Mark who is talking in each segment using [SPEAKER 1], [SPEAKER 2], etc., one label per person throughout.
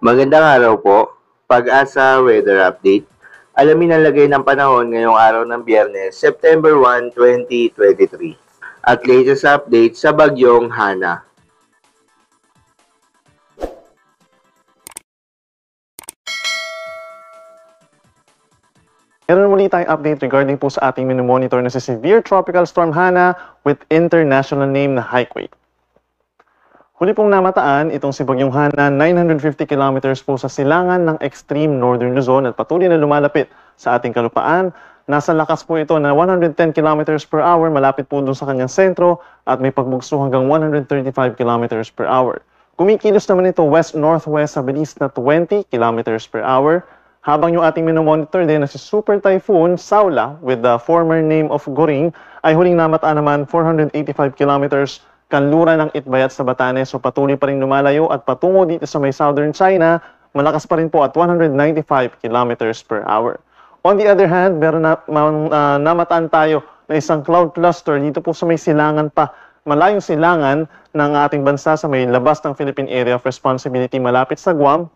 [SPEAKER 1] Magandang araw po. Pag-asa Weather Update. Alamin ang lagay ng panahon ngayong araw ng Biyernes, September 1, 2023. At latest update sa bagyong Hana.
[SPEAKER 2] Meron muli tayong update regarding po sa ating monitor na si Severe Tropical Storm Hana with international name na Haikway. Huli pong namataan itong si Bagyong Hana, 950 kilometers po sa silangan ng extreme northern Luzon at patuloy na lumalapit sa ating kalupaan. Nasa lakas po ito na 110 kilometers per hour, malapit po dun sa kanyang sentro at may pagbugso hanggang 135 kilometers per hour. Kumikilos naman ito west-northwest sa bilis na 20 kilometers per hour. Habang yung ating minomonitor din na si Super Typhoon Saula with the former name of Goring ay huling namataan naman 485 kilometers kanluran ng Itbayat sa Batanes. So patuloy pa rin lumalayo at patungo dito sa may southern China, malakas pa rin po at 195 kilometers per hour. On the other hand, meron namataan tayo na isang cloud cluster dito po sa may silangan pa, malayong silangan ng ating bansa sa may labas ng Philippine Area of Responsibility malapit sa Guam.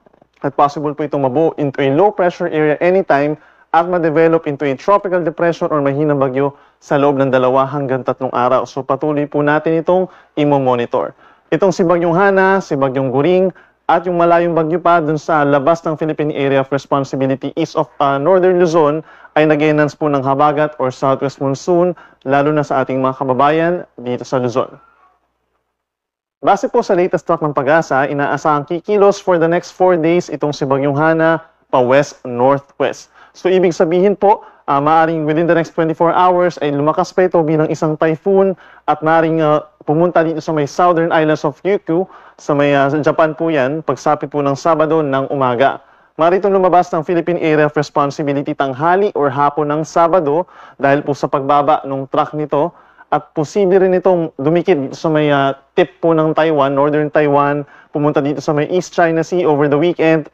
[SPEAKER 2] At possible po itong mabuo into a low pressure area anytime at ma-develop into a tropical depression or mahinang bagyo sa loob ng 2 hanggang 3 araw. So patuloy po natin itong imo-monitor. Itong si Bagyong Hana, si Bagyong Goring, at yung malayong bagyo pa dun sa labas ng Philippine Area of Responsibility east of Northern Luzon ay nag-enhance po ng habagat or southwest monsoon lalo na sa ating mga kababayan dito sa Luzon. Base po sa latest track ng Pag-asa, inaasahang kikilos for the next 4 days itong si Bagyong Hana pa west-northwest. So ibig sabihin po, maaring within the next 24 hours ay lumakas pa ito bilang isang typhoon at maaring pumunta dito sa may southern islands of Ryukyu, sa may Japan po yan, pagsapit po ng Sabado ng umaga. Maaari itong lumabas ng Philippine Area of Responsibility tanghali or hapon ng Sabado dahil po sa pagbaba ng track nito. At posible rin itong dumikit dito sa may tip po ng Taiwan, northern Taiwan, pumunta dito sa may East China Sea over the weekend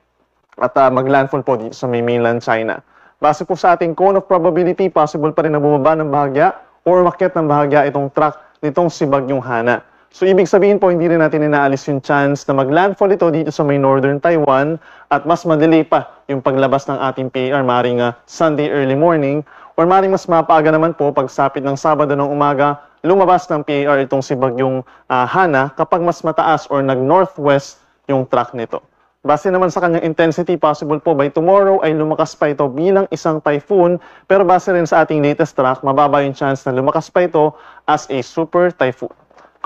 [SPEAKER 2] at maglandfall po dito sa may mainland China. Base po sa ating cone of probability, possible pa rin na bumaba ng bahagya or umakyat ng bahagya itong track nitong si Bagyong Hana. So ibig sabihin po, hindi rin natin inaalis yung chance na maglandfall ito dito sa may northern Taiwan at mas madelay pa yung paglabas ng ating PAR, maaaring Sunday early morning. Or maaaring mas mapaaga naman po pagsapit ng Sabado ng umaga, lumabas ng PAR itong si Bagyong Hana kapag mas mataas or nag-northwest yung track nito. Base naman sa kanyang intensity, possible po by tomorrow ay lumakas pa ito bilang isang typhoon. Pero base rin sa ating latest track, mababa yung chance na lumakas pa ito as a super typhoon.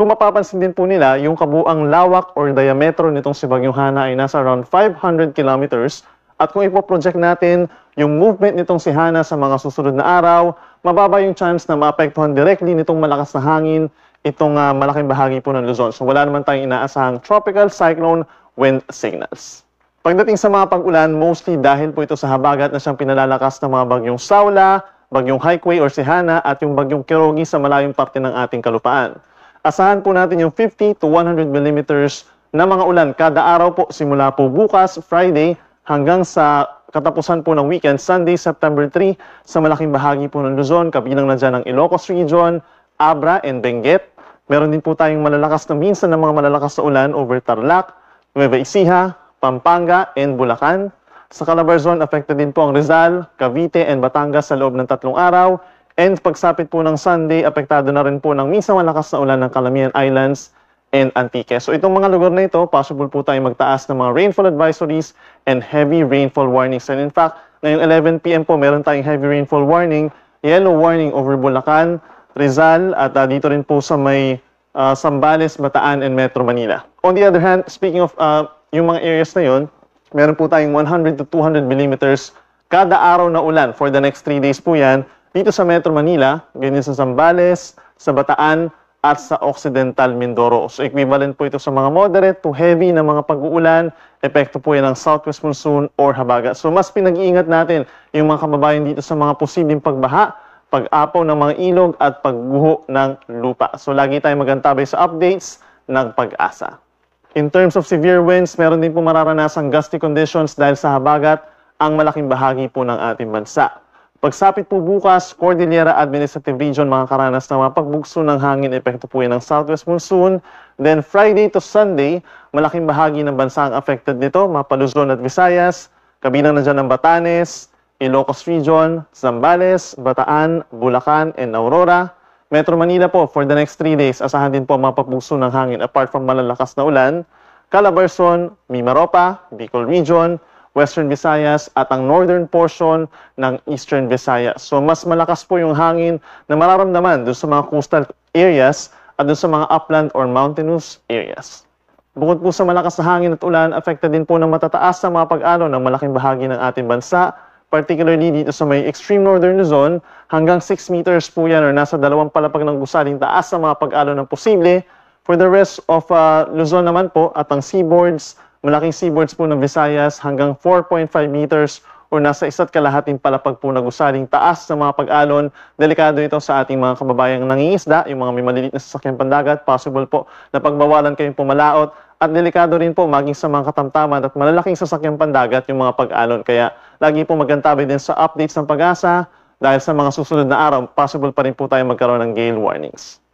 [SPEAKER 2] Kung mapapansin din po nila, yung kabuang lawak or diametro nitong si Bagyong Hana ay nasa around 500 kilometers. At kung ipoproject natin yung movement nitong si Hana sa mga susunod na araw, mababa yung chance na maapektuhan directly nitong malakas na hangin itong malaking bahagi po ng Luzon. So wala naman tayong inaasahang tropical cyclone wind signals. Pagdating sa mga pag-ulan, mostly dahil po ito sa habagat na siyang pinalalakas ng mga bagyong Saula, bagyong Haikway or si Hana at yung bagyong Kirogi sa malayong parte ng ating kalupaan. Asahan po natin yung 50 to 100 millimeters na mga ulan kada araw po simula po bukas, Friday, hanggang sa katapusan po ng weekend, Sunday, September 3, sa malaking bahagi po ng Luzon, kabilang na dyan ang Ilocos Region, Abra, and Benguet. Meron din po tayong malalakas na minsan ng mga malalakas na ulan over Tarlac, Nueva Ecija, Pampanga, and Bulacan. Sa Calabarzon, affected din po ang Rizal, Cavite, and Batangas sa loob ng 3 araw. And pagsapit po ng Sunday, apektado na rin po ng minsan malakas na ulan ng Calamian Islands and Antique. So itong mga lugar na ito, possible po tayong magtaas ng mga rainfall advisories and heavy rainfall warnings. And in fact, ngayong 11 PM po, meron tayong heavy rainfall warning, yellow warning over Bulacan, Rizal, at dito rin po sa may Zambales, Bataan, and Metro Manila. On the other hand, speaking of yung mga areas na yun, meron po tayong 100 to 200 millimeters kada araw na ulan for the next 3 days po yan, dito sa Metro Manila, ganyan sa Zambales, sa Bataan, at sa Occidental Mindoro. So equivalent po ito sa mga moderate to heavy na mga pag-uulan, epekto po yan ng southwest monsoon or habagat. So mas pinag-iingat natin yung mga kababayan dito sa mga posibleng pagbaha, pag-apaw ng mga ilog at pagguho ng lupa. So lagi tayong magantabay sa updates ng Pag-asa. In terms of severe winds, meron din po mararanasang gusty conditions dahil sa habagat ang malaking bahagi po ng ating bansa. Pagsapit po bukas, Cordillera Administrative Region makakaranas ng mga pagbugso ng hangin, epekto po yan ng southwest monsoon. Then Friday to Sunday, malaking bahagi ng bansa ang affected nito, mga Luzon at Visayas, kabilang na dyan ng Batanes, Ilocos Region, Zambales, Bataan, Bulacan, and Aurora. Metro Manila po, for the next 3 days, asahan din po mga pagbugso ng hangin apart from malalakas na ulan. Calabarzon, Mimaropa, Bicol Region, Western Visayas at ang northern portion ng Eastern Visayas. So mas malakas po yung hangin na mararamdaman doon sa mga coastal areas at doon sa mga upland or mountainous areas. Bukod po sa malakas na hangin at ulan, affected din po ng matataas na mga pag-alon ng malaking bahagi ng ating bansa, particularly dito sa may extreme northern Luzon, hanggang 6 meters po yan or nasa 2 palapag ng gusaling taas sa mga pag-alon ng posible. For the rest of Luzon naman po at ang seaboards, malaking seaboards po ng Visayas hanggang 4.5 meters o nasa 1.5 palapag po na gusaling taas sa mga pag-alon. Delikado ito sa ating mga kababayang nangingisda, yung mga may maliliit na sasakyang pandagat, possible po na pagbawalan kayong pumalaot. At delikado rin po maging sa mga katamtaman at malalaking sasakyang pandagat yung mga pag-alon. Kaya lagi po magantabi din sa updates ng Pag-asa dahil sa mga susunod na araw, possible pa rin po tayo magkaroon ng gale warnings.